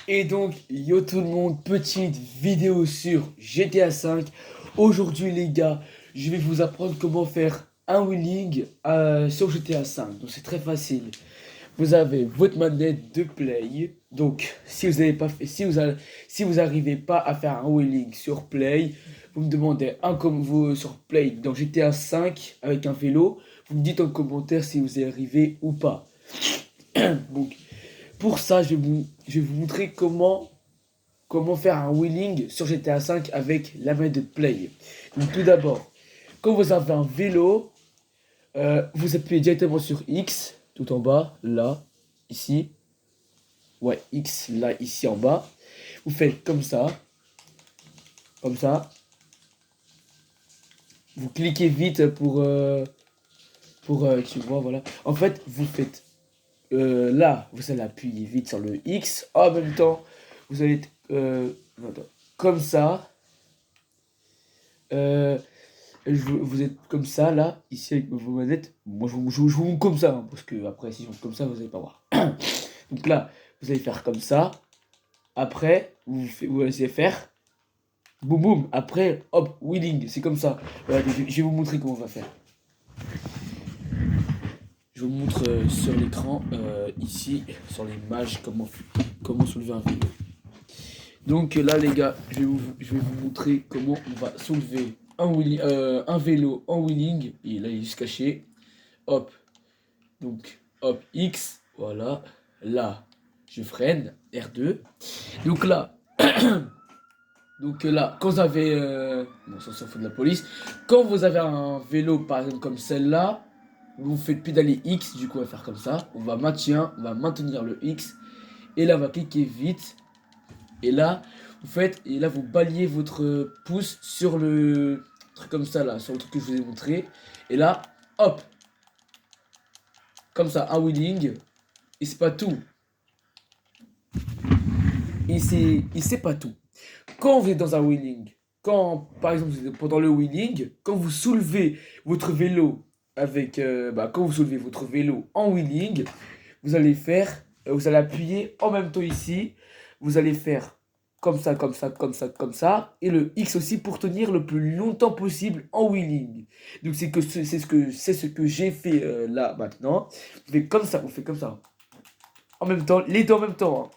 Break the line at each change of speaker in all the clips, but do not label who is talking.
Et donc, yo tout le monde, petite vidéo sur GTA V. Aujourd'hui les gars, je vais vous apprendre comment faire un wheeling sur GTA V. Donc c'est très facile. Vous avez votre manette de play. Donc si vous n'avez pas fait, si vous arrivez pas à faire un wheeling sur play, vous me demandez un comme vous sur play dans GTA V avec un vélo. Vous me dites en commentaire si vous y arrivez ou pas. Donc pour ça, je vais vous montrer comment faire un wheeling sur GTA V avec la manette de play. Donc tout d'abord, quand vous avez un vélo, vous appuyez directement sur X, tout en bas, là, ici. Ouais, X, là, ici en bas. Vous faites comme ça, comme ça. Vous cliquez vite tu vois, voilà. En fait, vous faites là, vous allez appuyer vite sur le X. En même temps, vous allez être attends, comme ça. Euh, vous êtes comme ça, là, ici avec vos manettes. Moi, je vous montre comme ça, hein, parce que après, si je montre comme ça, vous allez pas voir. Donc là, vous allez faire comme ça. Après, vous laissez faire. Boum, boum. Après, hop, wheeling. C'est comme ça. Voilà, je vais vous montrer comment on va faire. Je vous montre sur l'écran, ici, sur l'image, comment soulever un vélo. Donc là, les gars, je vais vous montrer comment on va soulever un vélo en wheeling. Et là, il est juste caché. Hop. Donc, hop, X. Voilà. Là, je freine. R2. Donc là, quand vous avez... bon, ça s'en fout de la police. Quand vous avez un vélo, par exemple, comme celle-là, vous faites pédaler X. Du coup, on va faire comme ça. On va maintenir le X. Et là, on va cliquer vite. Et là, vous balayez votre pouce sur le truc comme ça là, sur le truc que je vous ai montré. Et là, hop, comme ça, un wheeling. Et c'est pas tout. Et c'est pas tout. Quand vous êtes dans un wheeling, quand par exemple pendant le wheeling, quand vous soulevez votre vélo quand vous soulevez votre vélo en wheeling, vous allez appuyer en même temps ici. Vous allez faire comme ça, comme ça, comme ça, comme ça, et le X aussi pour tenir le plus longtemps possible en wheeling. Donc c'est ce que j'ai fait là maintenant. Vous faites comme ça, en même temps, les deux en même temps, hein.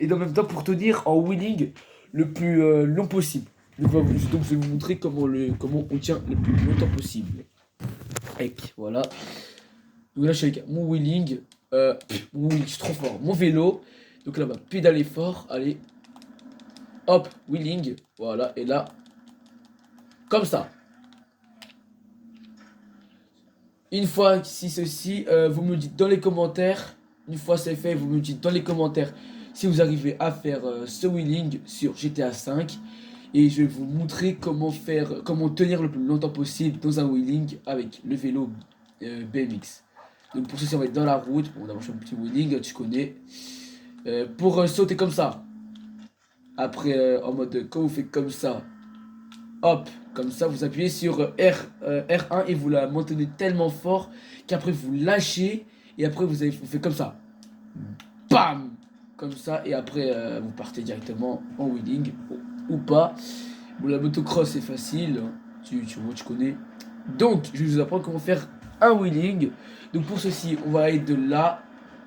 Et en même temps pour tenir en wheeling le plus long possible. Donc je vais vous montrer comment on tient le plus longtemps possible. Et voilà. Donc là, je suis avec mon wheeling. Je suis trop fort. Mon vélo. Donc là, on va pédaler fort. Allez. Hop, wheeling. Voilà. Et là, comme ça. Une fois, si ceci, vous me dites dans les commentaires. Une fois c'est fait, vous me dites dans les commentaires si vous arrivez à faire ce wheeling sur GTA V. Et je vais vous montrer comment tenir le plus longtemps possible dans un wheeling avec le vélo BMX. Donc pour ceci, on va être dans la route. Bon, d'abord, je fais un petit wheeling, tu connais. Pour sauter comme ça. Après, en mode, quand vous faites comme ça, hop, comme ça, vous appuyez sur R1 et vous la maintenez tellement fort qu'après vous lâchez et après vous faites comme ça. Bam! Comme ça, et après vous partez directement en wheeling ou pas. Bon, la motocross c'est facile, hein. Tu connais. Donc, je vais vous apprendre comment faire un wheeling. Donc, pour ceci, on va aller de là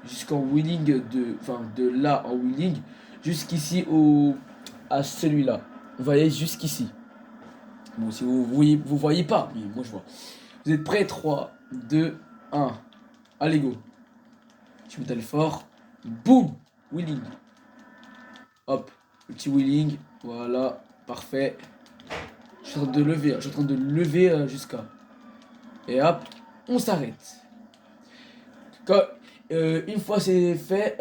jusqu'en wheeling, de là en wheeling jusqu'ici à celui-là. On va aller jusqu'ici. Bon, si vous voyez pas, mais moi je vois. Vous êtes prêts? 3, 2, 1. Allez, go. Je m'étale fort. Boum! Wheeling. Hop, petit wheeling. Voilà, parfait. Je suis en train de lever, hein. Je suis en train de lever jusqu'à. Et hop, on s'arrête. Une fois c'est fait,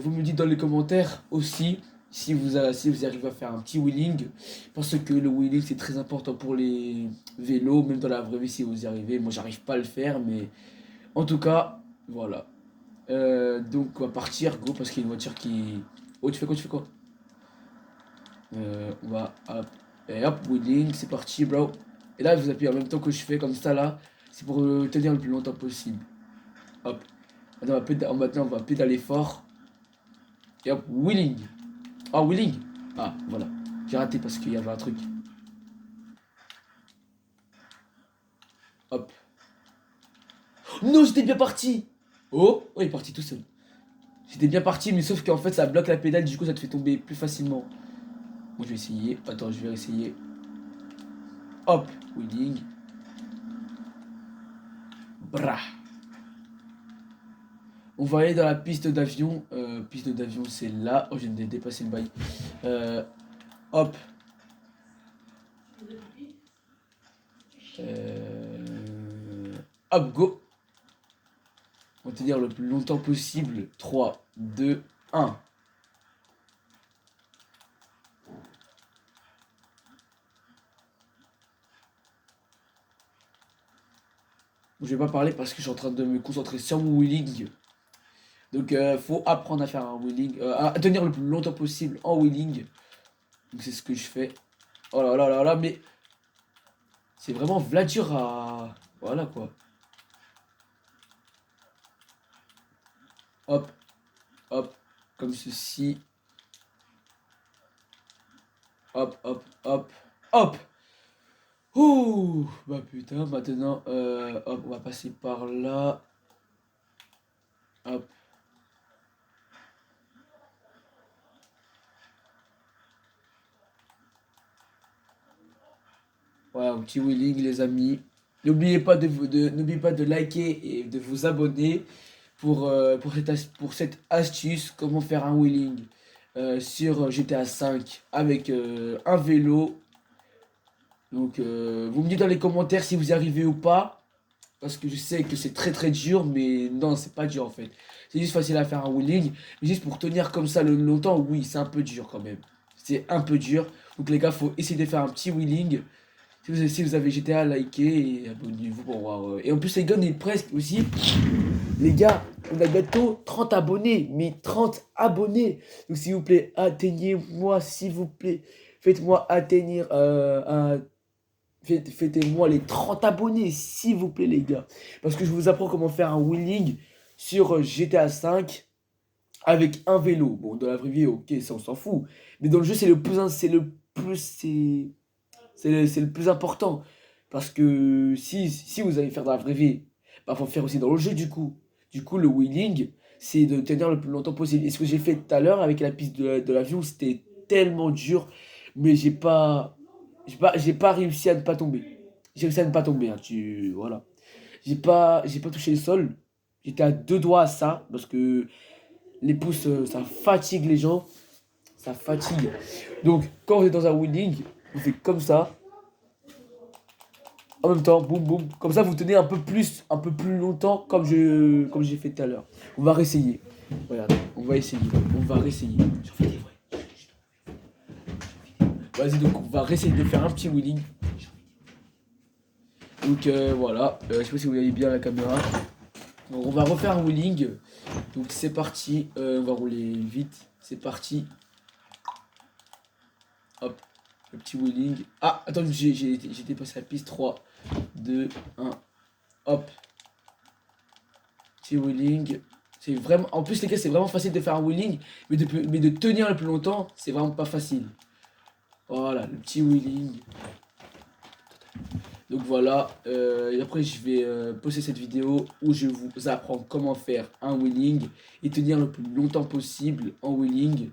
vous me dites dans les commentaires aussi si vous arrivez à faire un petit wheeling. Parce que le wheeling c'est très important pour les vélos, même dans la vraie vie si vous y arrivez. Moi j'arrive pas à le faire, mais en tout cas, voilà. Donc on va partir, go, parce qu'il y a une voiture qui. Oh, tu fais quoi, tu fais quoi? On va. Hop, et hop, wheeling, c'est parti, bro. Et là, vous appuyez en même temps que je fais comme ça là. C'est pour tenir le plus longtemps possible. Hop. Maintenant, on va pédaler fort. Et hop, wheeling. Ah, wheeling. Ah, voilà. J'ai raté parce qu'il y avait un truc. Hop. Non, j'étais bien parti. Oh, il est parti tout seul. J'étais bien parti, mais sauf qu'en fait, ça bloque la pédale, du coup, ça te fait tomber plus facilement. Bon, je vais essayer. Attends, je vais essayer. Hop, wheeling. Brah. On va aller dans la piste d'avion. Piste d'avion, c'est là. Oh, je viens de dépasser le bail. Hop. Hop, go. On va tenir le plus longtemps possible. 3, 2, 1. Je vais pas parler parce que je suis en train de me concentrer sur mon wheeling. Donc faut apprendre à faire un wheeling, à tenir le plus longtemps possible en wheeling. Donc c'est ce que je fais. Oh là là là là, mais c'est vraiment dur à... Voilà quoi. Hop, hop, comme ceci. Hop, hop, hop, hop. Ouh, bah putain, maintenant, hop, on va passer par là. Hop. Voilà, un petit wheeling les amis. N'oubliez pas n'oubliez pas de liker et de vous abonner pour cette astuce, comment faire un wheeling sur GTA 5 avec un vélo. Donc vous me dites dans les commentaires si vous y arrivez ou pas. Parce que je sais que c'est très dur, mais non, c'est pas dur en fait. C'est juste facile à faire un wheeling. Mais juste pour tenir comme ça longtemps, oui, c'est un peu dur quand même. C'est un peu dur. Donc les gars, faut essayer de faire un petit wheeling. Si vous avez GTA, likez et abonnez-vous pour voir. Et en plus, les gars, on est presque aussi. Les gars, on a bientôt 30 abonnés. Mais 30 abonnés. Donc s'il vous plaît, atteignez-moi, s'il vous plaît. Faites-moi atteindre fêtez-moi les 30 abonnés, s'il vous plaît, les gars. Parce que je vous apprends comment faire un wheeling sur GTA 5 avec un vélo. Bon, dans la vraie vie, ok, ça on s'en fout. Mais dans le jeu, c'est le plus, c'est le plus important. Parce que si vous allez faire dans la vraie vie, bah, faut faire aussi dans le jeu du coup. Du coup, le wheeling, c'est de tenir le plus longtemps possible. Et ce que j'ai fait tout à l'heure avec la piste de l'avion, c'était tellement dur. Mais j'ai pas réussi à ne pas tomber. J'ai réussi à ne pas tomber, hein, voilà. J'ai pas touché le sol. J'étais à deux doigts à ça, parce que les pouces, ça fatigue les gens. Ça fatigue. Donc, quand vous êtes dans un wheeling, vous faites comme ça. En même temps, boum boum. Comme ça, vous tenez un peu plus longtemps, comme j'ai fait tout à l'heure. On va réessayer. Regarde, on va essayer. On va réessayer. Vas-y, donc on va réessayer de faire un petit wheeling. Donc voilà, je sais pas si vous voyez bien la caméra. Donc on va refaire un wheeling. Donc c'est parti, on va rouler vite. C'est parti. Hop, le petit wheeling. Ah, attends, j'ai dépassé la piste. 3, 2, 1. Hop. Petit wheeling. C'est vraiment... En plus les gars, c'est vraiment facile de faire un wheeling. Mais de tenir le plus longtemps, c'est vraiment pas facile. Voilà, le petit wheeling. Donc voilà, et après je vais poster cette vidéo où je vous apprends comment faire un wheeling et tenir le plus longtemps possible en wheeling.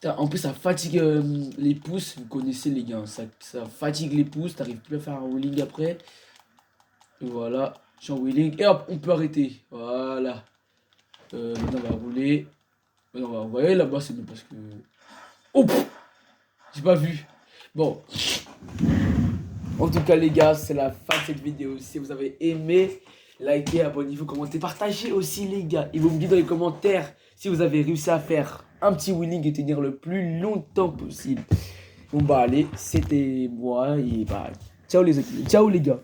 En plus ça fatigue les pouces, vous connaissez les gars, ça fatigue les pouces, t'arrives plus à faire un wheeling après. Et voilà, je suis en wheeling et hop, on peut arrêter, voilà. Maintenant on va rouler, maintenant on va envoyer là-bas, c'est mieux parce que... Oh, j'ai pas vu. Bon. En tout cas les gars, c'est la fin de cette vidéo. Si vous avez aimé, likez, abonnez-vous, commentez, partagez aussi les gars. Et vous me dites dans les commentaires si vous avez réussi à faire un petit wheeling et tenir le plus longtemps possible. Bon bah allez, c'était moi et bah ciao les gars.